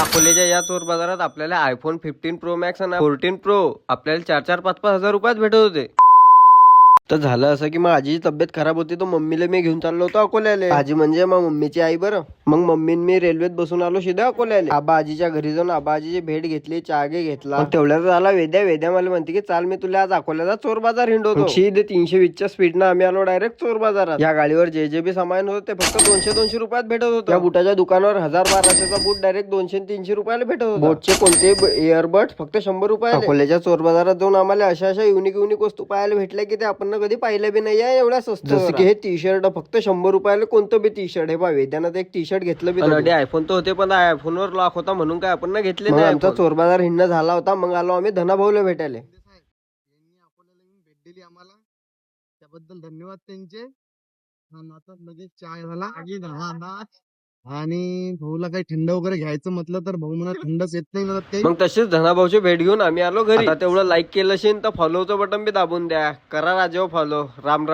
अकोल्याच्या या चोर बाजारात आपल्याला आयफोन 15 प्रो मॅक्स आणि 14 प्रो आपल्याला 4-5 हजार रुपयात भेटत होते. तर झालं असं की मग आजीची तब्येत खराब होती, तो मम्मीला मी घेऊन चाललो होतो अकोल्याला. आजी म्हणजे मग मम्मीची आई बरं. मग मम्मी मी रेल्वेत बसून आलो सीधा अकोल्याला. आबा आजीच्या घरी जाऊन आबा आजीची भेट घेतली, चहा घेतला. मग तेवढ्यात आला वेद्या मला म्हणते की चाल मी तुला आज अकोल्याचा चोर बाजार हिंडवतो. 320च्या स्पीडनं आम्ही आलो डायरेक्ट चोर बाजारात. या गाडीवर जे बी सामान होतं ते फक्त 200 रुपयात भेटत होतं. या बुटाच्या दुकानावर 1000-1200चा बूट डायरेक्ट 200-300 रुपयाला भेटत होता. बोटचे कोणते इयरबड फक्त 100 रुपये. अकोल्याच्या चोर बाजारात जाऊन आम्हाला अशा युनिक वस्तू पाहायला भेटल्या की ते आपण कधी पाहिलं बी नाही आहे एवढ्या स्वस्त. जसं की हे टी शर्ट फक्त 100 रुपयाला. कोणतं बी टी शर्ट हे पहा, वेद्यानं एक टी शर्ट घेतलं बी. आयफोन तर होते पण आयफोनवर लॉक होता म्हणून काय आपण घेतले नाही. आमचा चोर बाजार हिंडणं झाला होता. मग आलो आम्ही धनाभाऊला भेटायला. अकोल्याला येऊन भेट दिली आम्हाला, त्याबद्दल धन्यवाद त्यांचे. आता लगेच चाय झाला आणि भाऊला काही थंड वगैरे घ्यायचं म्हटलं तर भाऊ म्हणा थंडच येत नाही म्हणत काही. मग तशीच धनाभाऊची भेट घेऊन आम्ही आलो घरी. आता तेवढं लाईक केलं असेल तर फॉलोचं बटन बी दाबून द्या. करा राजेव फॉलो. राम राम.